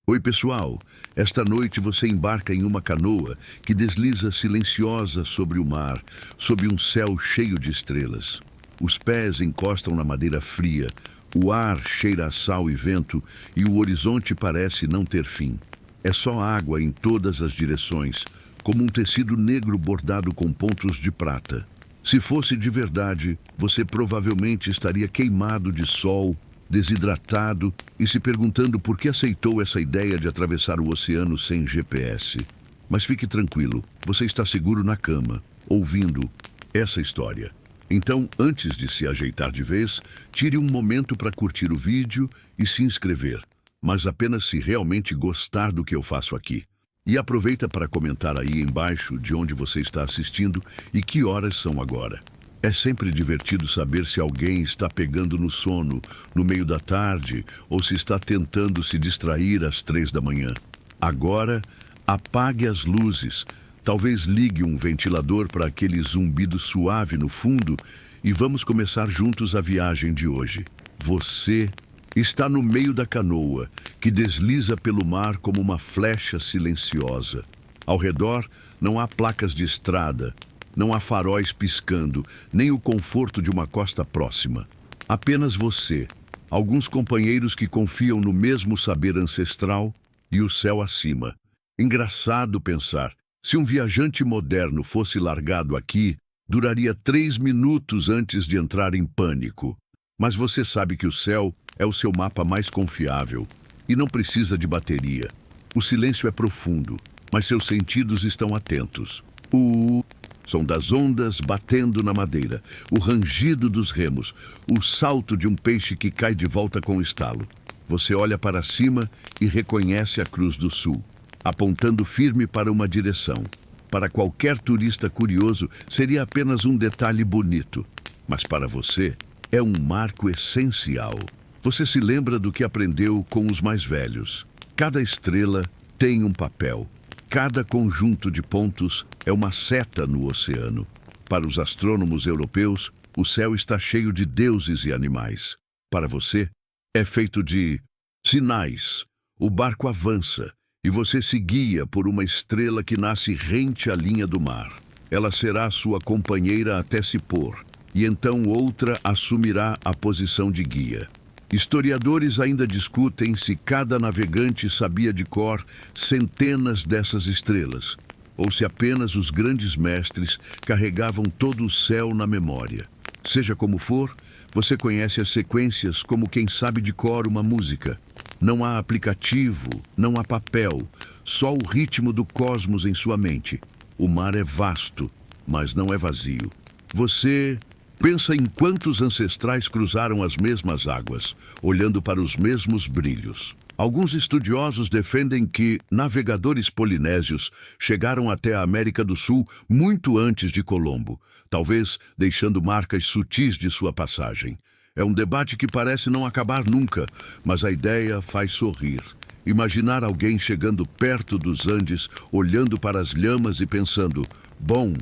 Oi, pessoal. Esta noite você embarca em uma canoa que desliza silenciosa sobre o mar, sob um céu cheio de estrelas. Os pés encostam na madeira fria, o ar cheira a sal e vento e o horizonte parece não ter fim. É só água em todas as direções, como um tecido negro bordado com pontos de prata. Se fosse de verdade, você provavelmente estaria queimado de sol, desidratado e se perguntando por que aceitou essa ideia de atravessar o oceano sem GPS. Mas fique tranquilo, você está seguro na cama, ouvindo essa história. Então, antes de se ajeitar de vez, tire um momento para curtir o vídeo e se inscrever, mas apenas se realmente gostar do que eu faço aqui. E aproveita para comentar aí embaixo de onde você está assistindo e que horas são agora. É sempre divertido saber se alguém está pegando no sono no meio da tarde ou se está tentando se distrair às 3 da manhã. Agora, apague as luzes, talvez ligue um ventilador para aquele zumbido suave no fundo e vamos começar juntos a viagem de hoje. Você está no meio da canoa, que desliza pelo mar como uma flecha silenciosa. Ao redor, não há placas de estrada, não há faróis piscando, nem o conforto de uma costa próxima. Apenas você, alguns companheiros que confiam no mesmo saber ancestral e o céu acima. Engraçado pensar, se um viajante moderno fosse largado aqui, duraria 3 minutos antes de entrar em pânico. Mas você sabe que o céu é o seu mapa mais confiável e não precisa de bateria. O silêncio é profundo, mas seus sentidos estão atentos. O som das ondas batendo na madeira, o rangido dos remos, o salto de um peixe que cai de volta com estalo. Você olha para cima e reconhece a Cruz do Sul, apontando firme para uma direção. Para qualquer turista curioso, seria apenas um detalhe bonito, mas para você é um marco essencial. Você se lembra do que aprendeu com os mais velhos. Cada estrela tem um papel. Cada conjunto de pontos é uma seta no oceano. Para os astrônomos europeus, o céu está cheio de deuses e animais. Para você, é feito de sinais. O barco avança e você se guia por uma estrela que nasce rente à linha do mar. Ela será sua companheira até se pôr, e então outra assumirá a posição de guia. Historiadores ainda discutem se cada navegante sabia de cor centenas dessas estrelas, ou se apenas os grandes mestres carregavam todo o céu na memória. Seja como for, você conhece as sequências como quem sabe de cor uma música. Não há aplicativo, não há papel, só o ritmo do cosmos em sua mente. O mar é vasto, mas não é vazio. Você pensa em quantos ancestrais cruzaram as mesmas águas, olhando para os mesmos brilhos. Alguns estudiosos defendem que navegadores polinésios chegaram até a América do Sul muito antes de Colombo, talvez deixando marcas sutis de sua passagem. É um debate que parece não acabar nunca, mas a ideia faz sorrir. Imaginar alguém chegando perto dos Andes, olhando para as lhamas e pensando: bom,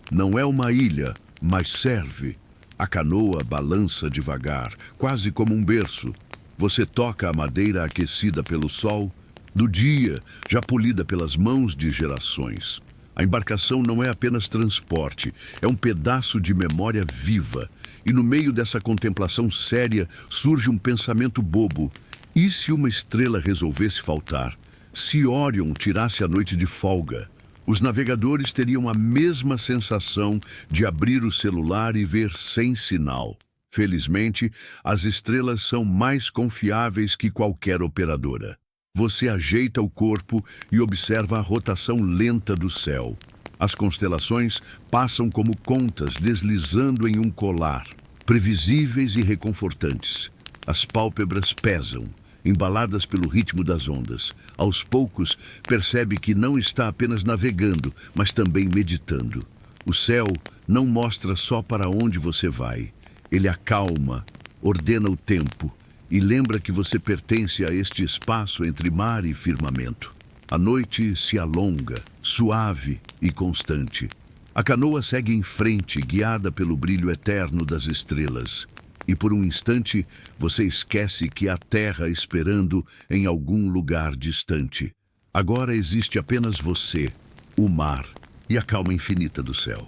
não é uma ilha, mas serve. A canoa balança devagar, quase como um berço. Você toca a madeira aquecida pelo sol do dia, já polida pelas mãos de gerações. A embarcação não é apenas transporte, é um pedaço de memória viva. E no meio dessa contemplação séria surge um pensamento bobo. E se uma estrela resolvesse faltar? Se Orion tirasse a noite de folga? Os navegadores teriam a mesma sensação de abrir o celular e ver sem sinal. Felizmente, as estrelas são mais confiáveis que qualquer operadora. Você ajeita o corpo e observa a rotação lenta do céu. As constelações passam como contas deslizando em um colar, previsíveis e reconfortantes. As pálpebras pesam, embaladas pelo ritmo das ondas. Aos poucos, percebe que não está apenas navegando, mas também meditando. O céu não mostra só para onde você vai. Ele acalma, ordena o tempo e lembra que você pertence a este espaço entre mar e firmamento. A noite se alonga, suave e constante. A canoa segue em frente, guiada pelo brilho eterno das estrelas. E por um instante, você esquece que há terra esperando em algum lugar distante. Agora existe apenas você, o mar e a calma infinita do céu.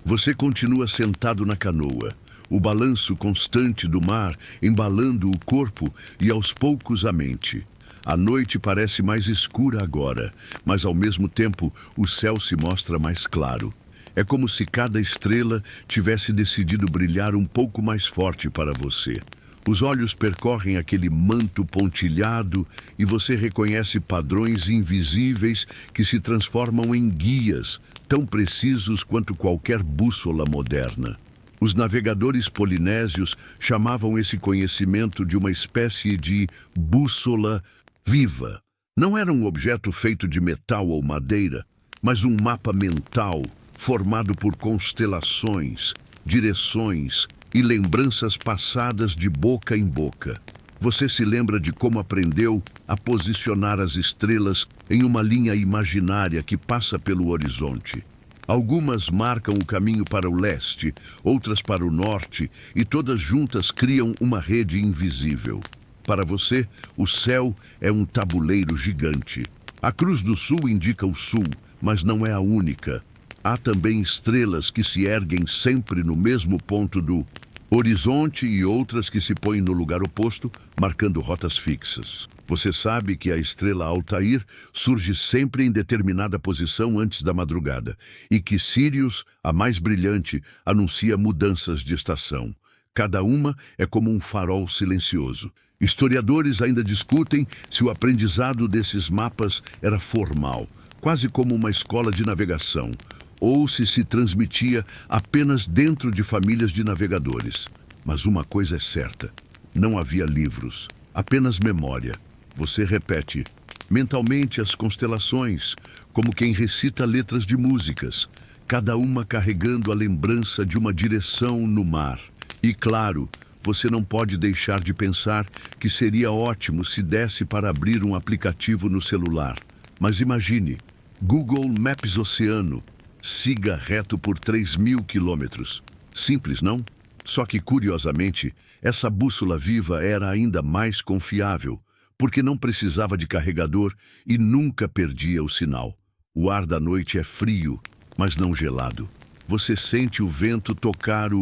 Você continua sentado na canoa, o balanço constante do mar embalando o corpo e aos poucos a mente. A noite parece mais escura agora, mas ao mesmo tempo o céu se mostra mais claro. É como se cada estrela tivesse decidido brilhar um pouco mais forte para você. Os olhos percorrem aquele manto pontilhado e você reconhece padrões invisíveis que se transformam em guias, tão precisos quanto qualquer bússola moderna. Os navegadores polinésios chamavam esse conhecimento de uma espécie de bússola viva. Não era um objeto feito de metal ou madeira, mas um mapa mental formado por constelações, direções e lembranças passadas de boca em boca. Você se lembra de como aprendeu a posicionar as estrelas em uma linha imaginária que passa pelo horizonte. Algumas marcam o caminho para o leste, outras para o norte, e todas juntas criam uma rede invisível. Para você, o céu é um tabuleiro gigante. A Cruz do Sul indica o sul, mas não é a única. Há também estrelas que se erguem sempre no mesmo ponto do horizonte e outras que se põem no lugar oposto, marcando rotas fixas. Você sabe que a estrela Altair surge sempre em determinada posição antes da madrugada e que Sírius, a mais brilhante, anuncia mudanças de estação. Cada uma é como um farol silencioso. Historiadores ainda discutem se o aprendizado desses mapas era formal, quase como uma escola de navegação, ou se transmitia apenas dentro de famílias de navegadores. Mas uma coisa é certa, não havia livros, apenas memória. Você repete mentalmente as constelações, como quem recita letras de músicas, cada uma carregando a lembrança de uma direção no mar. E claro, você não pode deixar de pensar que seria ótimo se desse para abrir um aplicativo no celular. Mas imagine, Google Maps Oceano, siga reto por 3.000 quilômetros. Simples, não? Só que, curiosamente, essa bússola viva era ainda mais confiável, porque não precisava de carregador e nunca perdia o sinal. O ar da noite é frio, mas não gelado. Você sente o vento tocar o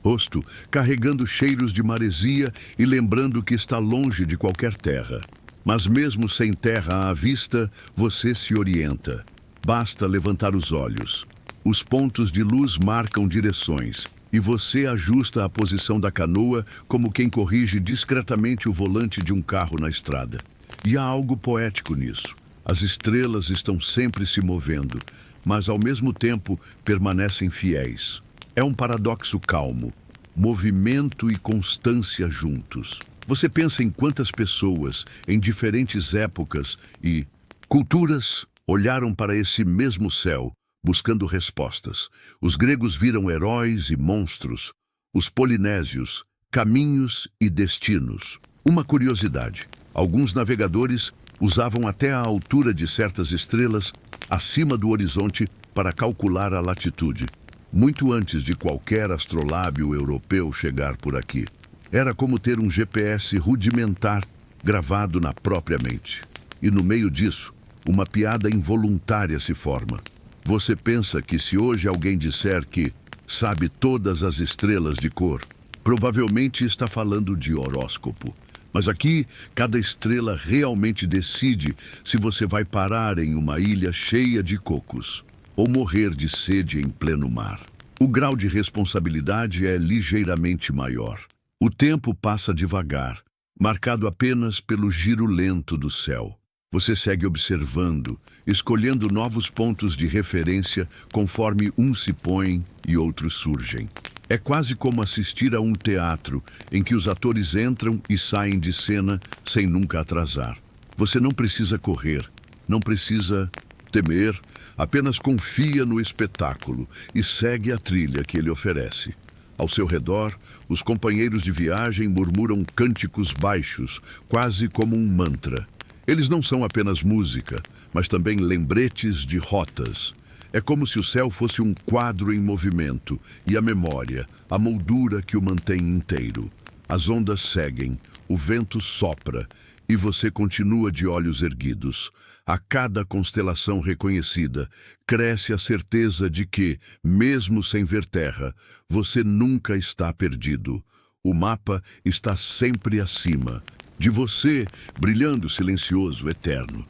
rosto, carregando cheiros de maresia e lembrando que está longe de qualquer terra. Mas mesmo sem terra à vista, você se orienta. Basta levantar os olhos. Os pontos de luz marcam direções e você ajusta a posição da canoa como quem corrige discretamente o volante de um carro na estrada. E há algo poético nisso. As estrelas estão sempre se movendo, mas ao mesmo tempo permanecem fiéis. É um paradoxo calmo, movimento e constância juntos. Você pensa em quantas pessoas, em diferentes épocas e culturas, olharam para esse mesmo céu, buscando respostas. Os gregos viram heróis e monstros, os polinésios, caminhos e destinos. Uma curiosidade, alguns navegadores usavam até a altura de certas estrelas acima do horizonte para calcular a latitude, muito antes de qualquer astrolábio europeu chegar por aqui. Era como ter um GPS rudimentar gravado na própria mente. E no meio disso, uma piada involuntária se forma. Você pensa que se hoje alguém disser que sabe todas as estrelas de cor, provavelmente está falando de horóscopo. Mas aqui, cada estrela realmente decide se você vai parar em uma ilha cheia de cocos ou morrer de sede em pleno mar. O grau de responsabilidade é ligeiramente maior. O tempo passa devagar, marcado apenas pelo giro lento do céu. Você segue observando, escolhendo novos pontos de referência conforme uns se põem e outros surgem. É quase como assistir a um teatro em que os atores entram e saem de cena sem nunca atrasar. Você não precisa correr, não precisa temer, apenas confia no espetáculo e segue a trilha que ele oferece. Ao seu redor, os companheiros de viagem murmuram cânticos baixos, quase como um mantra. Eles não são apenas música, mas também lembretes de rotas. É como se o céu fosse um quadro em movimento e a memória, a moldura que o mantém inteiro. As ondas seguem, o vento sopra e você continua de olhos erguidos. A cada constelação reconhecida, cresce a certeza de que, mesmo sem ver terra, você nunca está perdido. O mapa está sempre acima, de você, brilhando silencioso, eterno.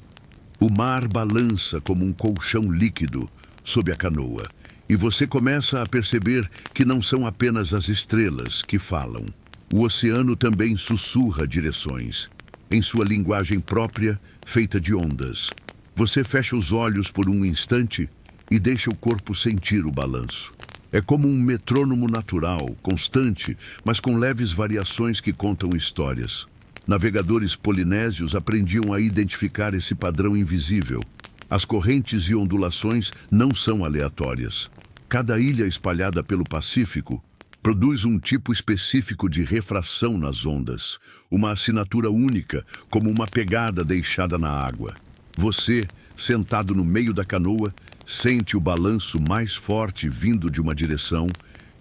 O mar balança como um colchão líquido sob a canoa, e você começa a perceber que não são apenas as estrelas que falam. O oceano também sussurra direções, em sua linguagem própria, feita de ondas. Você fecha os olhos por um instante e deixa o corpo sentir o balanço. É como um metrônomo natural, constante, mas com leves variações que contam histórias. Navegadores polinésios aprendiam a identificar esse padrão invisível. As correntes e ondulações não são aleatórias. Cada ilha espalhada pelo Pacífico produz um tipo específico de refração nas ondas, uma assinatura única, como uma pegada deixada na água. Você, sentado no meio da canoa, sente o balanço mais forte vindo de uma direção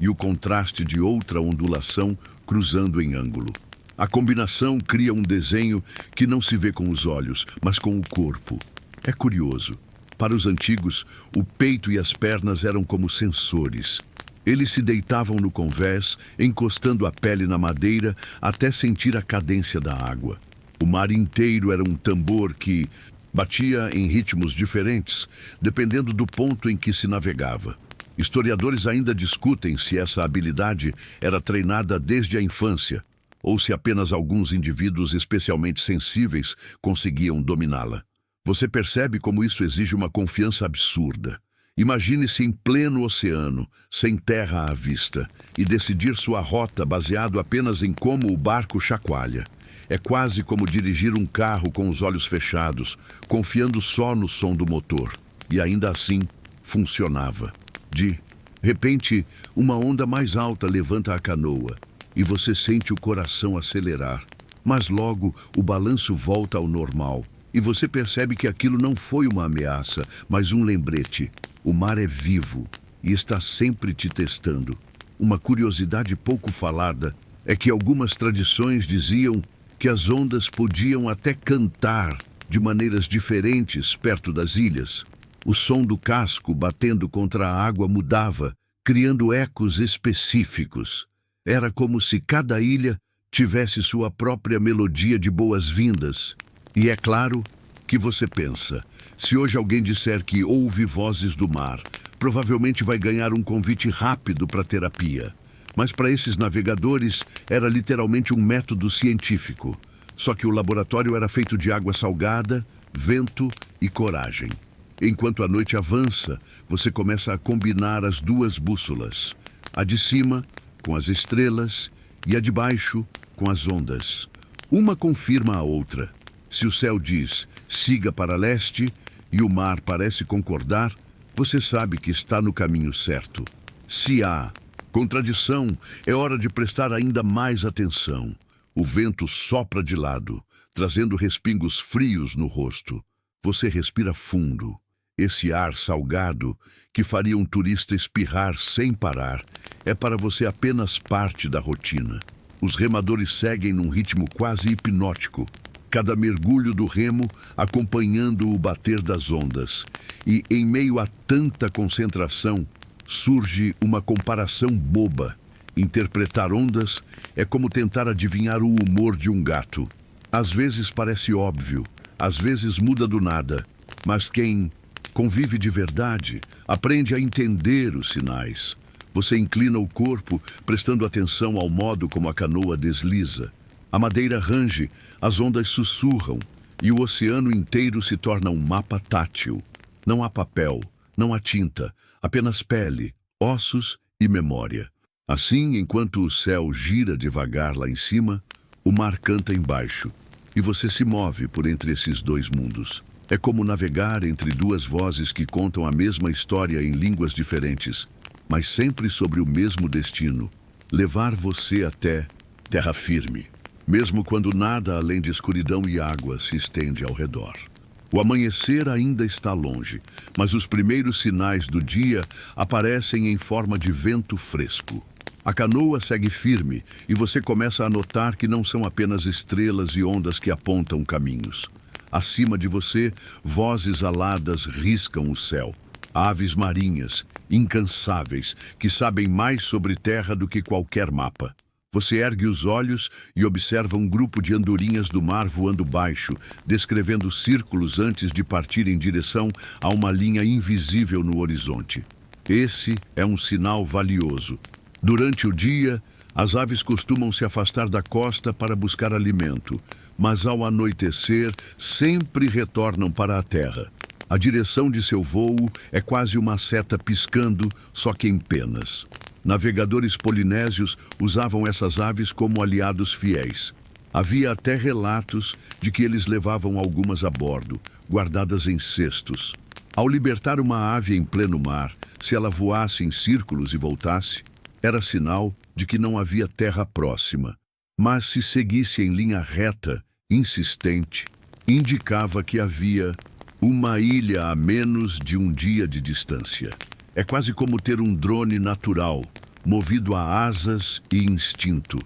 e o contraste de outra ondulação cruzando em ângulo. A combinação cria um desenho que não se vê com os olhos, mas com o corpo. É curioso. Para os antigos, o peito e as pernas eram como sensores. Eles se deitavam no convés, encostando a pele na madeira até sentir a cadência da água. O mar inteiro era um tambor que batia em ritmos diferentes, dependendo do ponto em que se navegava. Historiadores ainda discutem se essa habilidade era treinada desde a infância, ou se apenas alguns indivíduos especialmente sensíveis conseguiam dominá-la. Você percebe como isso exige uma confiança absurda. Imagine-se em pleno oceano, sem terra à vista, e decidir sua rota baseado apenas em como o barco chacoalha. É quase como dirigir um carro com os olhos fechados, confiando só no som do motor. E ainda assim, funcionava. De repente, uma onda mais alta levanta a canoa, e você sente o coração acelerar. Mas logo, o balanço volta ao normal, e você percebe que aquilo não foi uma ameaça, mas um lembrete. O mar é vivo e está sempre te testando. Uma curiosidade pouco falada é que algumas tradições diziam que as ondas podiam até cantar de maneiras diferentes perto das ilhas. O som do casco batendo contra a água mudava, criando ecos específicos. Era como se cada ilha tivesse sua própria melodia de boas-vindas. E é claro que você pensa, se hoje alguém disser que ouve vozes do mar, provavelmente vai ganhar um convite rápido para terapia. Mas para esses navegadores era literalmente um método científico. Só que o laboratório era feito de água salgada, vento e coragem. Enquanto a noite avança, você começa a combinar as duas bússolas. A de cima, com as estrelas, e a de baixo, com as ondas. Uma confirma a outra. Se o céu diz, siga para leste, e o mar parece concordar, você sabe que está no caminho certo. Se há contradição, é hora de prestar ainda mais atenção. O vento sopra de lado, trazendo respingos frios no rosto. Você respira fundo. Esse ar salgado, que faria um turista espirrar sem parar, é para você apenas parte da rotina. Os remadores seguem num ritmo quase hipnótico, cada mergulho do remo acompanhando o bater das ondas. E, em meio a tanta concentração, surge uma comparação boba. Interpretar ondas é como tentar adivinhar o humor de um gato. Às vezes parece óbvio, às vezes muda do nada, mas quem convive de verdade aprende a entender os sinais. Você inclina o corpo, prestando atenção ao modo como a canoa desliza. A madeira range, as ondas sussurram, e o oceano inteiro se torna um mapa tátil. Não há papel, não há tinta, apenas pele, ossos e memória. Assim, enquanto o céu gira devagar lá em cima, o mar canta embaixo, e você se move por entre esses dois mundos. É como navegar entre duas vozes que contam a mesma história em línguas diferentes, mas sempre sobre o mesmo destino: levar você até terra firme, mesmo quando nada além de escuridão e água se estende ao redor. O amanhecer ainda está longe, mas os primeiros sinais do dia aparecem em forma de vento fresco. A canoa segue firme e você começa a notar que não são apenas estrelas e ondas que apontam caminhos. Acima de você, vozes aladas riscam o céu. Aves marinhas, incansáveis, que sabem mais sobre terra do que qualquer mapa. Você ergue os olhos e observa um grupo de andorinhas do mar voando baixo, descrevendo círculos antes de partir em direção a uma linha invisível no horizonte. Esse é um sinal valioso. Durante o dia, as aves costumam se afastar da costa para buscar alimento, mas ao anoitecer sempre retornam para a terra. A direção de seu voo é quase uma seta piscando, só que em penas. Navegadores polinésios usavam essas aves como aliados fiéis. Havia até relatos de que eles levavam algumas a bordo, guardadas em cestos. Ao libertar uma ave em pleno mar, se ela voasse em círculos e voltasse, era sinal de que não havia terra próxima. Mas se seguisse em linha reta, insistente, indicava que havia uma ilha a menos de um dia de distância. É quase como ter um drone natural, movido a asas e instinto.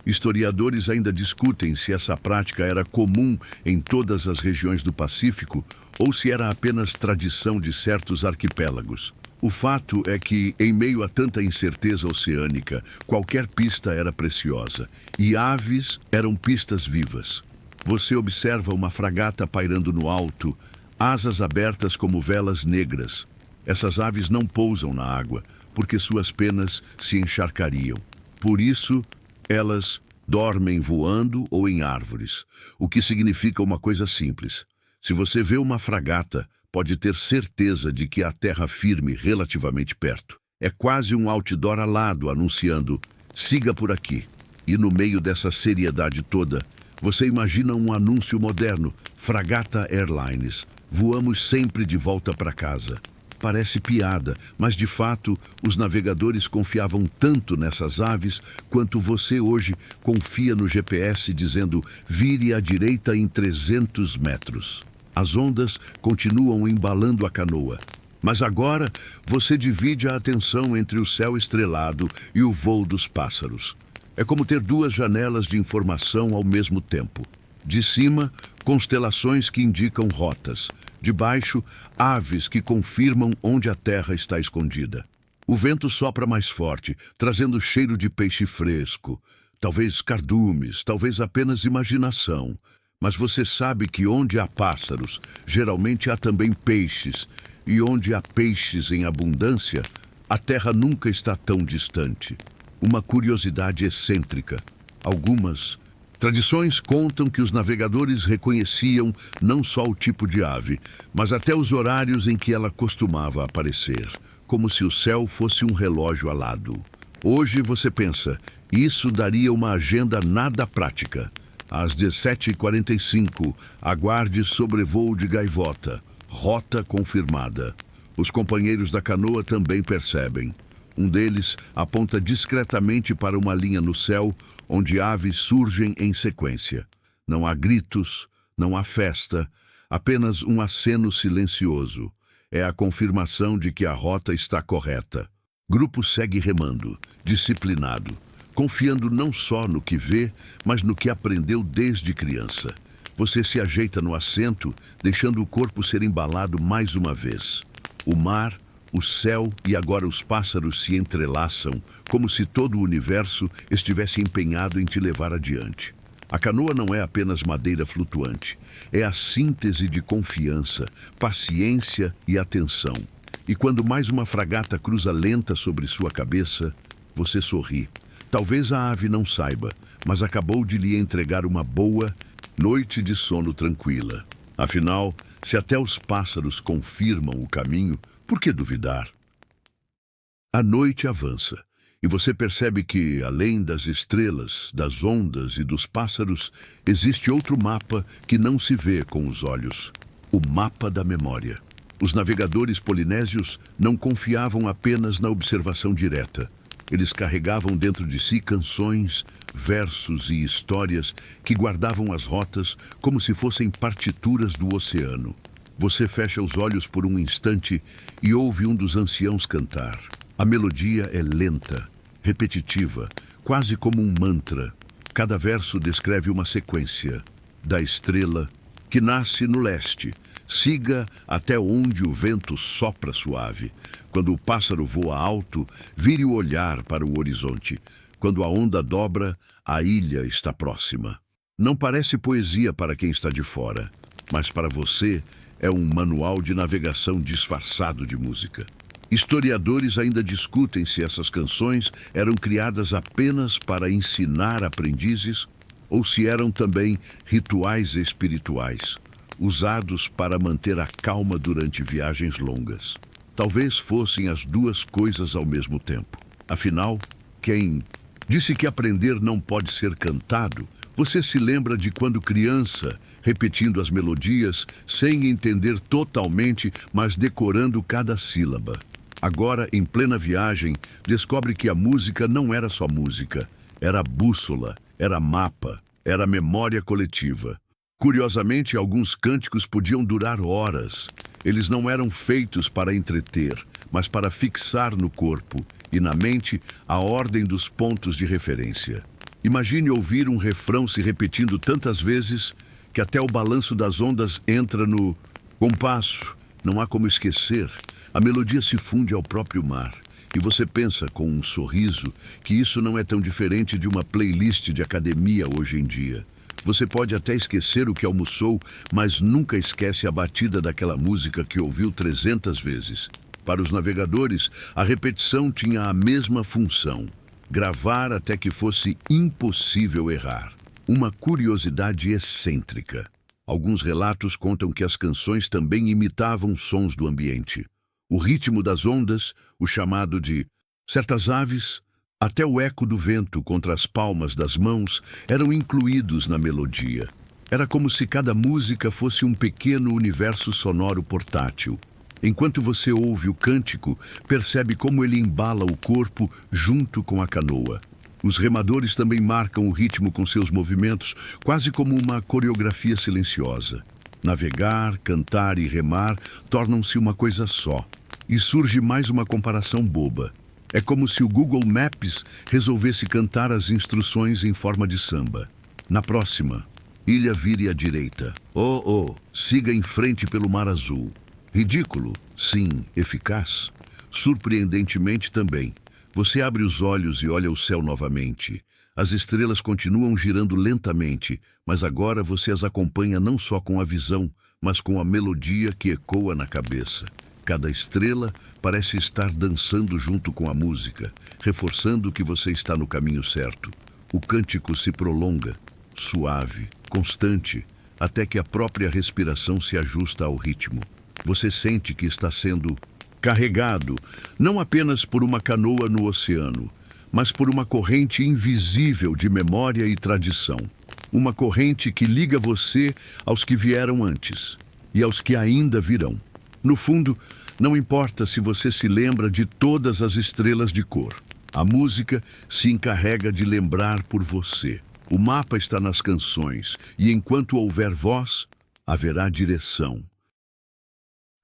Historiadores ainda discutem se essa prática era comum em todas as regiões do Pacífico ou se era apenas tradição de certos arquipélagos. O fato é que, em meio a tanta incerteza oceânica, qualquer pista era preciosa, e aves eram pistas vivas. Você observa uma fragata pairando no alto, asas abertas como velas negras. Essas aves não pousam na água, porque suas penas se encharcariam. Por isso, elas dormem voando ou em árvores, o que significa uma coisa simples. Se você vê uma fragata, pode ter certeza de que há terra firme relativamente perto. É quase um outdoor alado anunciando, siga por aqui. E no meio dessa seriedade toda, você imagina um anúncio moderno, Fragata Airlines. Voamos sempre de volta para casa. Parece piada, mas de fato, os navegadores confiavam tanto nessas aves quanto você hoje confia no GPS dizendo vire à direita em 300 metros. As ondas continuam embalando a canoa, mas agora você divide a atenção entre o céu estrelado e o voo dos pássaros. É como ter duas janelas de informação ao mesmo tempo. De cima, constelações que indicam rotas. De baixo, aves que confirmam onde a terra está escondida. O vento sopra mais forte, trazendo cheiro de peixe fresco. Talvez cardumes, talvez apenas imaginação. Mas você sabe que onde há pássaros, geralmente há também peixes. E onde há peixes em abundância, a terra nunca está tão distante. Uma curiosidade excêntrica. Algumas tradições contam que os navegadores reconheciam não só o tipo de ave, mas até os horários em que ela costumava aparecer, como se o céu fosse um relógio alado. Hoje você pensa, isso daria uma agenda nada prática. Às 17h45, aguarde sobrevoo de gaivota, rota confirmada. Os companheiros da canoa também percebem. Um deles aponta discretamente para uma linha no céu, onde aves surgem em sequência. Não há gritos, não há festa, apenas um aceno silencioso. É a confirmação de que a rota está correta. Grupo segue remando, disciplinado, confiando não só no que vê, mas no que aprendeu desde criança. Você se ajeita no assento, deixando o corpo ser embalado mais uma vez. O mar, o céu e agora os pássaros se entrelaçam, como se todo o universo estivesse empenhado em te levar adiante. A canoa não é apenas madeira flutuante, é a síntese de confiança, paciência e atenção. E quando mais uma fragata cruza lenta sobre sua cabeça, você sorri. Talvez a ave não saiba, mas acabou de lhe entregar uma boa noite de sono tranquila. Afinal, se até os pássaros confirmam o caminho, por que duvidar? A noite avança, e você percebe que, além das estrelas, das ondas e dos pássaros, existe outro mapa que não se vê com os olhos. O mapa da memória. Os navegadores polinésios não confiavam apenas na observação direta. Eles carregavam dentro de si canções, versos e histórias que guardavam as rotas como se fossem partituras do oceano. Você fecha os olhos por um instante e ouve um dos anciãos cantar. A melodia é lenta, repetitiva, quase como um mantra. Cada verso descreve uma sequência. Da estrela que nasce no leste, siga até onde o vento sopra suave. Quando o pássaro voa alto, vire o olhar para o horizonte. Quando a onda dobra, a ilha está próxima. Não parece poesia para quem está de fora, mas para você é um manual de navegação disfarçado de música. Historiadores ainda discutem se essas canções eram criadas apenas para ensinar aprendizes ou se eram também rituais espirituais, usados para manter a calma durante viagens longas. Talvez fossem as duas coisas ao mesmo tempo. Afinal, quem disse que aprender não pode ser cantado? Você se lembra de quando criança, repetindo as melodias, sem entender totalmente, mas decorando cada sílaba. Agora, em plena viagem, descobre que a música não era só música. Era bússola, era mapa, era memória coletiva. Curiosamente, alguns cânticos podiam durar horas. Eles não eram feitos para entreter, mas para fixar no corpo e na mente a ordem dos pontos de referência. Imagine ouvir um refrão se repetindo tantas vezes que até o balanço das ondas entra no compasso. Não há como esquecer. A melodia se funde ao próprio mar. E você pensa, com um sorriso, que isso não é tão diferente de uma playlist de academia hoje em dia. Você pode até esquecer o que almoçou, mas nunca esquece a batida daquela música que ouviu 300 vezes. Para os navegadores, a repetição tinha a mesma função: gravar até que fosse impossível errar. Uma curiosidade excêntrica. Alguns relatos contam que as canções também imitavam sons do ambiente. O ritmo das ondas, o chamado de certas aves, até o eco do vento contra as palmas das mãos eram incluídos na melodia. Era como se cada música fosse um pequeno universo sonoro portátil. Enquanto você ouve o cântico, percebe como ele embala o corpo junto com a canoa. Os remadores também marcam o ritmo com seus movimentos, quase como uma coreografia silenciosa. Navegar, cantar e remar tornam-se uma coisa só. E surge mais uma comparação boba. É como se o Google Maps resolvesse cantar as instruções em forma de samba. Na próxima, ilha vire à direita. Siga em frente pelo mar azul. Ridículo? Sim. Eficaz? Surpreendentemente também. Você abre os olhos e olha o céu novamente. As estrelas continuam girando lentamente, mas agora você as acompanha não só com a visão, mas com a melodia que ecoa na cabeça. Cada estrela parece estar dançando junto com a música, reforçando que você está no caminho certo. O cântico se prolonga, suave, constante, até que a própria respiração se ajusta ao ritmo. Você sente que está sendo carregado, não apenas por uma canoa no oceano, mas por uma corrente invisível de memória e tradição. Uma corrente que liga você aos que vieram antes e aos que ainda virão. No fundo, não importa se você se lembra de todas as estrelas de cor. A música se encarrega de lembrar por você. O mapa está nas canções e enquanto houver voz, haverá direção.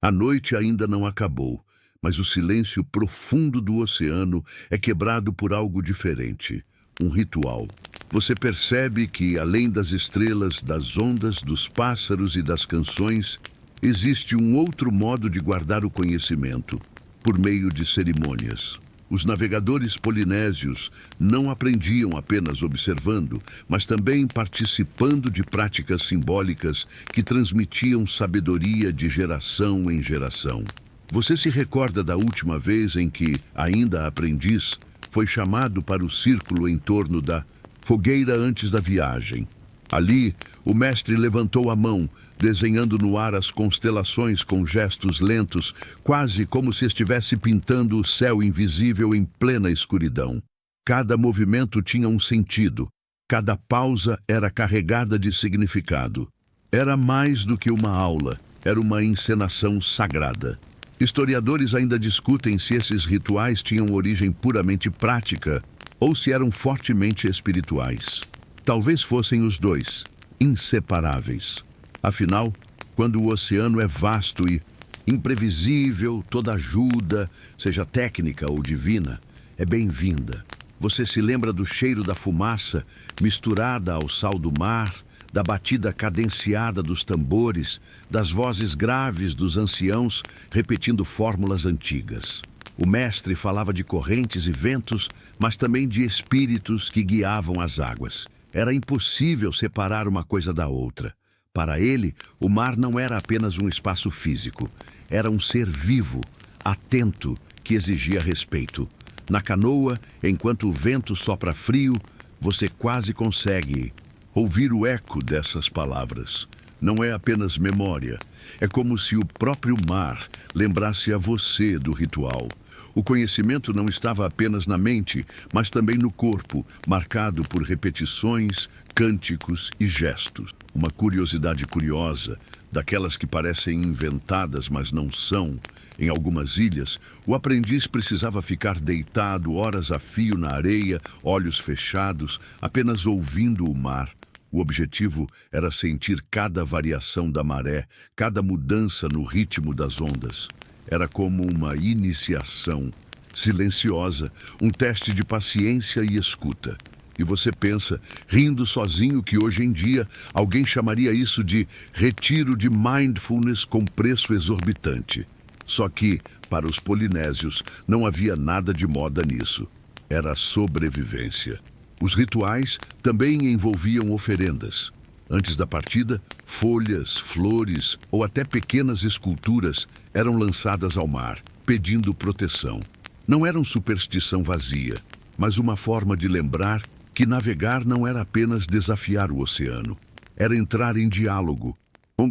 A noite ainda não acabou, mas o silêncio profundo do oceano é quebrado por algo diferente, um ritual. Você percebe que, além das estrelas, das ondas, dos pássaros e das canções, existe um outro modo de guardar o conhecimento, por meio de cerimônias. Os navegadores polinésios não aprendiam apenas observando, mas também participando de práticas simbólicas que transmitiam sabedoria de geração em geração. Você se recorda da última vez em que, ainda aprendiz, foi chamado para o círculo em torno da fogueira antes da viagem. Ali, o mestre levantou a mão, desenhando no ar as constelações com gestos lentos, quase como se estivesse pintando o céu invisível em plena escuridão. Cada movimento tinha um sentido, cada pausa era carregada de significado. Era mais do que uma aula, era uma encenação sagrada. Historiadores ainda discutem se esses rituais tinham origem puramente prática ou se eram fortemente espirituais. Talvez fossem os dois, inseparáveis. Afinal, Quando o oceano é vasto e imprevisível, toda ajuda, seja técnica ou divina, é bem-vinda. Você se lembra do cheiro da fumaça misturada ao sal do mar, da batida cadenciada dos tambores, das vozes graves dos anciãos repetindo fórmulas antigas. O mestre falava de correntes e ventos, mas também de espíritos que guiavam as águas. Era impossível separar uma coisa da outra. Para ele, o mar não era apenas um espaço físico. Era um ser vivo, atento, que exigia respeito. Na canoa, enquanto o vento sopra frio, você quase consegue ouvir o eco dessas palavras. Não é apenas memória. É como se o próprio mar lembrasse a você do ritual. O conhecimento não estava apenas na mente, mas também no corpo, marcado por repetições, cânticos e gestos. Uma curiosidade curiosa, daquelas que parecem inventadas, mas não são. Em algumas ilhas, o aprendiz precisava ficar deitado horas a fio na areia, olhos fechados, apenas ouvindo o mar. O objetivo era sentir cada variação da maré, cada mudança no ritmo das ondas. Era como uma iniciação, silenciosa, um teste de paciência e escuta. E você pensa, rindo sozinho, que hoje em dia alguém chamaria isso de retiro de mindfulness com preço exorbitante. Só que, para os polinésios, não havia nada de moda nisso. Era sobrevivência. Os rituais também envolviam oferendas. Antes da partida, folhas, flores ou até pequenas esculturas eram lançadas ao mar, pedindo proteção. Não era uma superstição vazia, mas uma forma de lembrar que navegar não era apenas desafiar o oceano. Era entrar em diálogo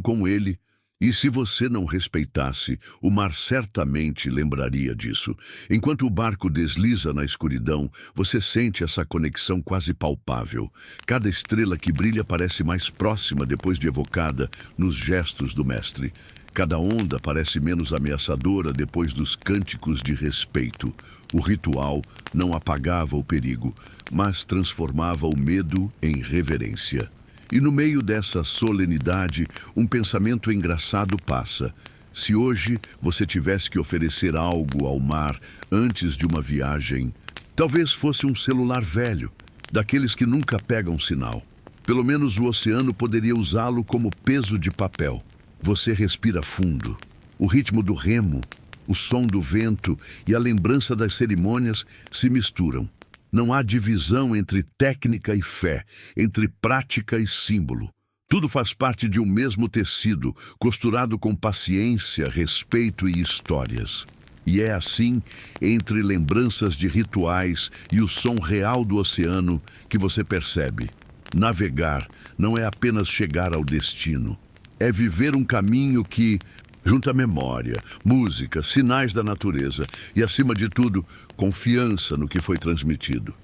com ele. E se você não respeitasse, o mar certamente lembraria disso. Enquanto o barco desliza na escuridão, você sente essa conexão quase palpável. Cada estrela que brilha parece mais próxima depois de evocada nos gestos do mestre. Cada onda parece menos ameaçadora depois dos cânticos de respeito. O ritual não apagava o perigo, mas transformava o medo em reverência. E no meio dessa solenidade, um pensamento engraçado passa. Se hoje você tivesse que oferecer algo ao mar antes de uma viagem, talvez fosse um celular velho, daqueles que nunca pegam sinal. Pelo menos o oceano poderia usá-lo como peso de papel. Você respira fundo. O ritmo do remo, o som do vento e a lembrança das cerimônias se misturam. Não há divisão entre técnica e fé, entre prática e símbolo. Tudo faz parte de um mesmo tecido, costurado com paciência, respeito e histórias. E é assim, entre lembranças de rituais e o som real do oceano, que você percebe: navegar não é apenas chegar ao destino. É viver um caminho que junta memória, música, sinais da natureza e, acima de tudo, confiança no que foi transmitido.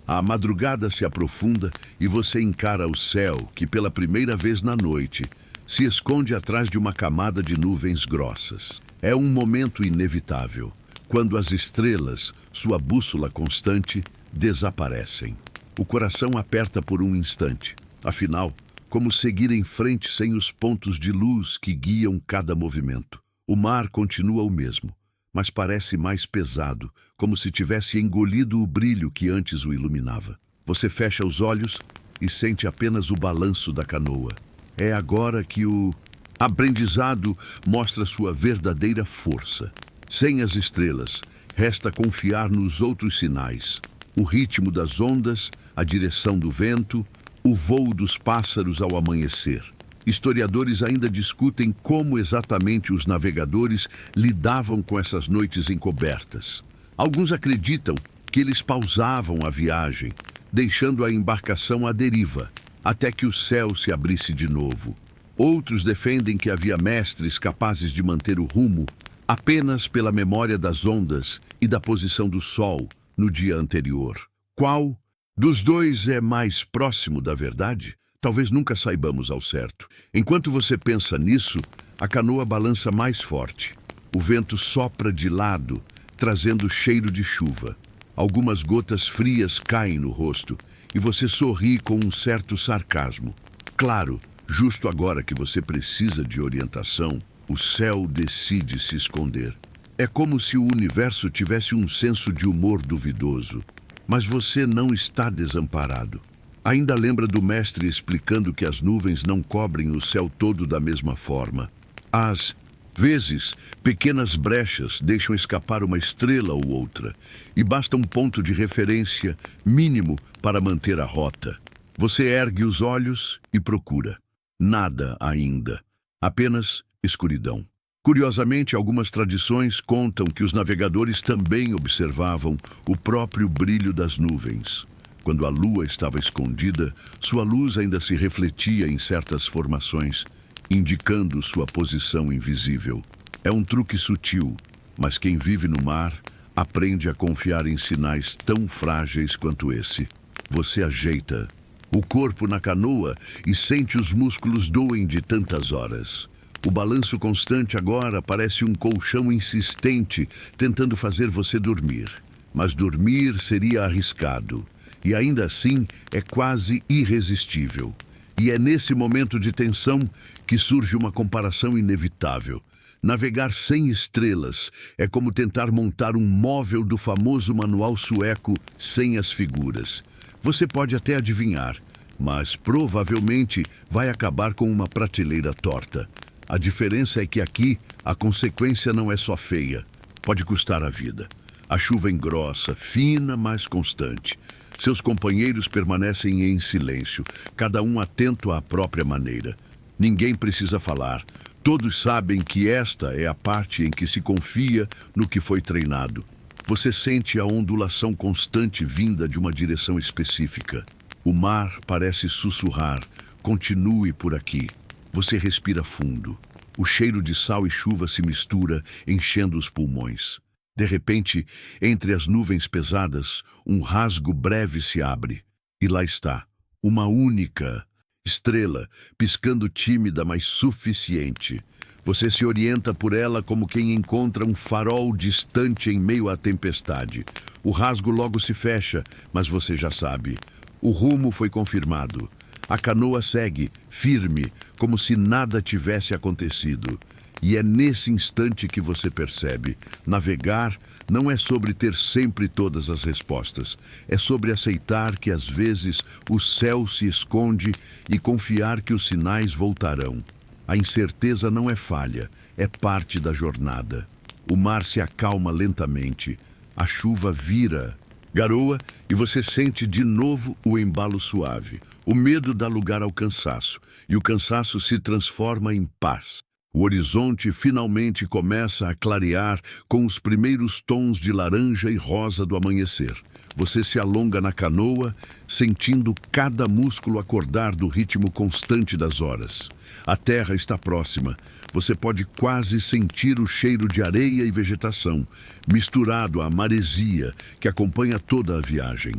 A madrugada se aprofunda e você encara o céu que, pela primeira vez na noite, se esconde atrás de uma camada de nuvens grossas. É um momento inevitável, quando as estrelas, sua bússola constante, desaparecem. O coração aperta por um instante. Afinal, como seguir em frente sem os pontos de luz que guiam cada movimento? O mar continua o mesmo, mas parece mais pesado, como se tivesse engolido o brilho que antes o iluminava. Você fecha os olhos e sente apenas o balanço da canoa. É agora que o aprendizado mostra sua verdadeira força. Sem as estrelas, resta confiar nos outros sinais: o ritmo das ondas, a direção do vento, o voo dos pássaros ao amanhecer. Historiadores ainda discutem como exatamente os navegadores lidavam com essas noites encobertas. Alguns acreditam que eles pausavam a viagem, deixando a embarcação à deriva, até que o céu se abrisse de novo. Outros defendem que havia mestres capazes de manter o rumo apenas pela memória das ondas e da posição do sol no dia anterior. Qual dos dois é mais próximo da verdade? Talvez nunca saibamos ao certo. Enquanto você pensa nisso, a canoa balança mais forte. O vento sopra de lado, trazendo cheiro de chuva. Algumas gotas frias caem no rosto e você sorri com um certo sarcasmo. Claro, Justo agora que você precisa de orientação, o céu decide se esconder. É como se o universo tivesse um senso de humor duvidoso. Mas você não está desamparado. Ainda lembra do mestre explicando que as nuvens não cobrem o céu todo da mesma forma. Às vezes, pequenas brechas deixam escapar uma estrela ou outra, e basta um ponto de referência mínimo para manter a rota. Você ergue os olhos e procura. Nada ainda. Apenas escuridão. Curiosamente, algumas tradições contam que os navegadores também observavam o próprio brilho das nuvens. Quando a lua estava escondida, sua luz ainda se refletia em certas formações, indicando sua posição invisível. É um truque sutil, mas quem vive no mar aprende a confiar em sinais tão frágeis quanto esse. Você ajeita o corpo na canoa e sente os músculos doem de tantas horas. O balanço constante agora parece um colchão insistente, tentando fazer você dormir. Mas dormir seria arriscado, e ainda assim é quase irresistível. E é nesse momento de tensão que surge uma comparação inevitável. Navegar sem estrelas é como tentar montar um móvel do famoso manual sueco sem as figuras. Você pode até adivinhar, mas provavelmente vai acabar com uma prateleira torta. A diferença é que aqui a consequência não é só feia, pode custar a vida. A chuva engrossa, fina, mas constante. Seus companheiros permanecem em silêncio, cada um atento à própria maneira. Ninguém precisa falar. Todos sabem que esta é a parte em que se confia no que foi treinado. Você sente a ondulação constante vinda de uma direção específica. O mar parece sussurrar, continue por aqui. Você respira fundo. O cheiro de sal e chuva se mistura, enchendo os pulmões. De repente, entre as nuvens pesadas, um rasgo breve se abre. E lá está, uma única estrela, piscando tímida, mas suficiente. Você se orienta por ela como quem encontra um farol distante em meio à tempestade. O rasgo logo se fecha, mas você já sabe. O rumo foi confirmado. A canoa segue, firme, como se nada tivesse acontecido. E é nesse instante que você percebe: navegar não é sobre ter sempre todas as respostas. É sobre aceitar que às vezes o céu se esconde e confiar que os sinais voltarão. A incerteza não é falha, é parte da jornada. O mar se acalma lentamente, a chuva vira, garoa, e você sente de novo o embalo suave. O medo dá lugar ao cansaço, e o cansaço se transforma em paz. O horizonte finalmente começa a clarear com os primeiros tons de laranja e rosa do amanhecer. Você se alonga na canoa, sentindo cada músculo acordar do ritmo constante das horas. A terra está próxima. Você pode quase sentir o cheiro de areia e vegetação, misturado à maresia que acompanha toda a viagem.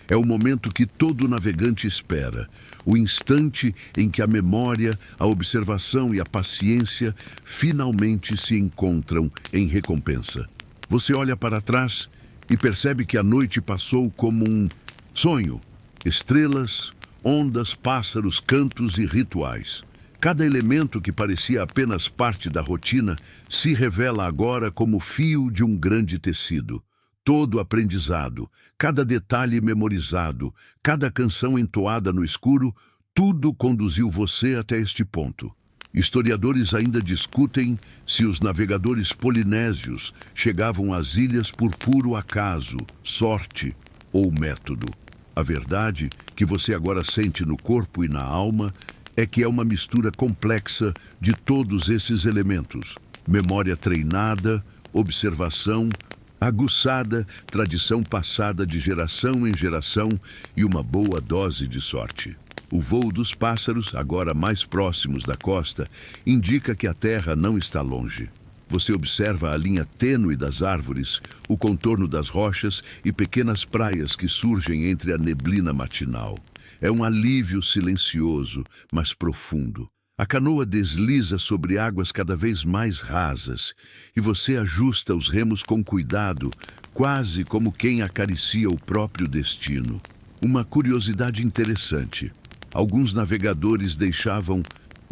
É o momento que todo navegante espera, o instante em que a memória, a observação e a paciência finalmente se encontram em recompensa. Você olha para trás e percebe que a noite passou como um sonho. Estrelas, ondas, pássaros, cantos e rituais. Cada elemento que parecia apenas parte da rotina se revela agora como fio de um grande tecido. Todo aprendizado, cada detalhe memorizado, cada canção entoada no escuro, tudo conduziu você até este ponto. Historiadores ainda discutem se os navegadores polinésios chegavam às ilhas por puro acaso, sorte ou método. A verdade, que você agora sente no corpo e na alma, é que é uma mistura complexa de todos esses elementos. Memória treinada, observação aguçada, tradição passada de geração em geração e uma boa dose de sorte. O voo dos pássaros, agora mais próximos da costa, indica que a terra não está longe. Você observa a linha tênue das árvores, o contorno das rochas e pequenas praias que surgem entre a neblina matinal. É um alívio silencioso, mas profundo. A canoa desliza sobre águas cada vez mais rasas e você ajusta os remos com cuidado, quase como quem acaricia o próprio destino. Uma curiosidade interessante. Alguns navegadores deixavam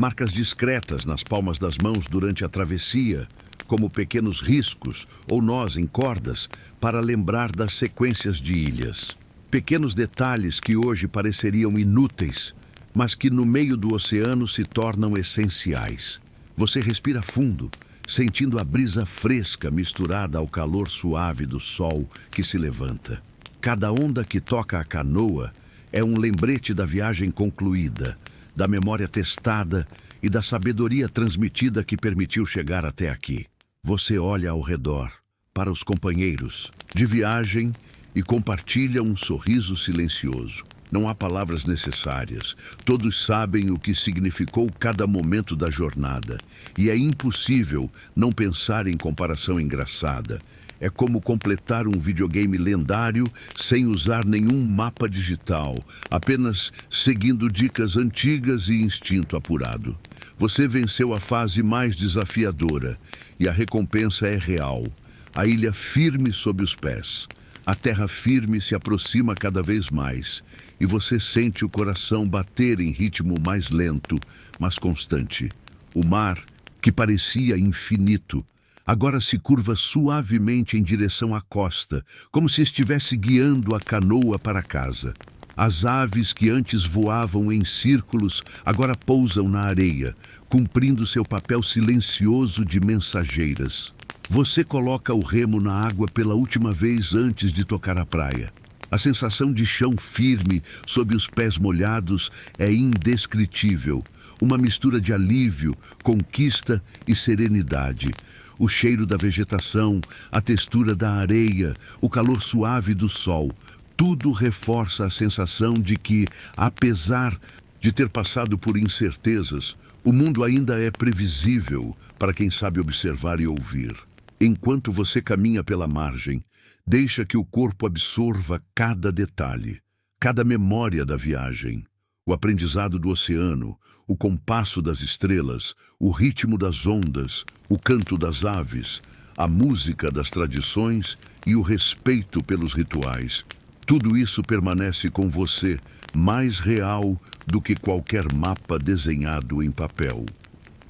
Marcas discretas nas palmas das mãos durante a travessia, como pequenos riscos ou nós em cordas para lembrar das sequências de ilhas. Pequenos detalhes que hoje pareceriam inúteis, mas que no meio do oceano se tornam essenciais. Você respira fundo, sentindo a brisa fresca misturada ao calor suave do sol que se levanta. Cada onda que toca a canoa é um lembrete da viagem concluída, da memória testada e da sabedoria transmitida que permitiu chegar até aqui. Você olha ao redor, para os companheiros de viagem e compartilha um sorriso silencioso. Não há palavras necessárias. Todos sabem o que significou cada momento da jornada. E é impossível não pensar em comparação engraçada. É como completar um videogame lendário sem usar nenhum mapa digital, apenas seguindo dicas antigas e instinto apurado. Você venceu a fase mais desafiadora e a recompensa é real. A ilha firme sob os pés. A terra firme se aproxima cada vez mais e você sente o coração bater em ritmo mais lento, mas constante. O mar, que parecia infinito, agora se curva suavemente em direção à costa, como se estivesse guiando a canoa para casa. As aves que antes voavam em círculos agora pousam na areia, cumprindo seu papel silencioso de mensageiras. Você coloca o remo na água pela última vez antes de tocar a praia. A sensação de chão firme sob os pés molhados é indescritível. Uma mistura de alívio, conquista e serenidade. O cheiro da vegetação, a textura da areia, o calor suave do sol. Tudo reforça a sensação de que, apesar de ter passado por incertezas, o mundo ainda é previsível para quem sabe observar e ouvir. Enquanto você caminha pela margem, deixa que o corpo absorva cada detalhe, cada memória da viagem, o aprendizado do oceano, o compasso das estrelas, o ritmo das ondas, o canto das aves, a música das tradições e o respeito pelos rituais. Tudo isso permanece com você, mais real do que qualquer mapa desenhado em papel.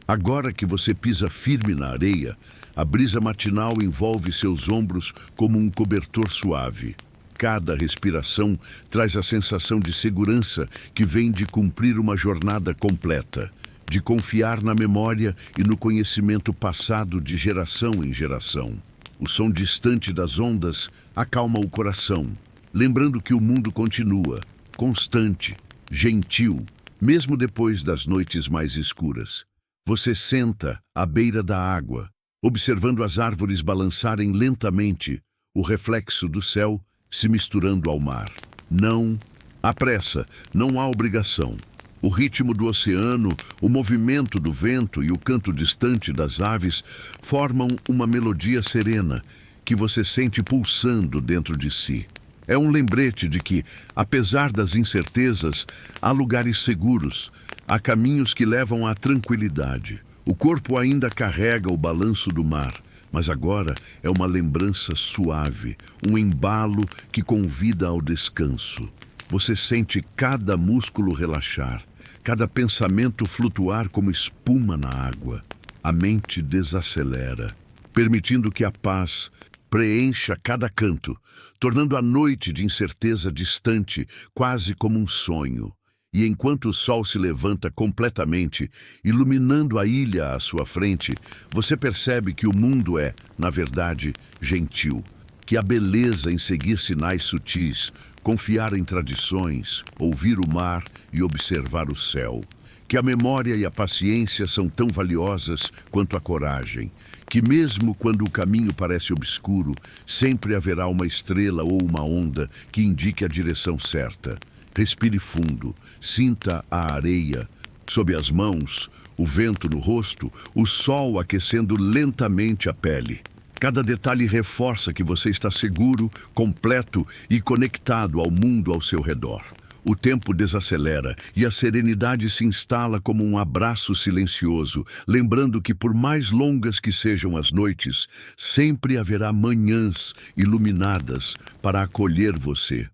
Agora que você pisa firme na areia, a brisa matinal envolve seus ombros como um cobertor suave. Cada respiração traz a sensação de segurança que vem de cumprir uma jornada completa, de confiar na memória e no conhecimento passado de geração em geração. O som distante das ondas acalma o coração, lembrando que o mundo continua, constante, gentil, mesmo depois das noites mais escuras. Você senta à beira da água, observando as árvores balançarem lentamente, o reflexo do céu se misturando ao mar. Não há pressa, não há obrigação. O ritmo do oceano, o movimento do vento e o canto distante das aves formam uma melodia serena que você sente pulsando dentro de si. É um lembrete de que, apesar das incertezas, há lugares seguros, há caminhos que levam à tranquilidade. O corpo ainda carrega o balanço do mar, mas agora é uma lembrança suave, um embalo que convida ao descanso. Você sente cada músculo relaxar, cada pensamento flutuar como espuma na água. A mente desacelera, permitindo que a paz preencha cada canto, tornando a noite de incerteza distante, quase como um sonho. E enquanto o sol se levanta completamente, iluminando a ilha à sua frente, você percebe que o mundo é, na verdade, gentil, que há beleza em seguir sinais sutis, confiar em tradições, ouvir o mar e observar o céu, que a memória e a paciência são tão valiosas quanto a coragem, que mesmo quando o caminho parece obscuro, sempre haverá uma estrela ou uma onda que indique a direção certa. Respire fundo, sinta a areia sob as mãos, o vento no rosto, o sol aquecendo lentamente a pele. Cada detalhe reforça que você está seguro, completo e conectado ao mundo ao seu redor. O tempo desacelera e a serenidade se instala como um abraço silencioso, lembrando que por mais longas que sejam as noites, sempre haverá manhãs iluminadas para acolher você.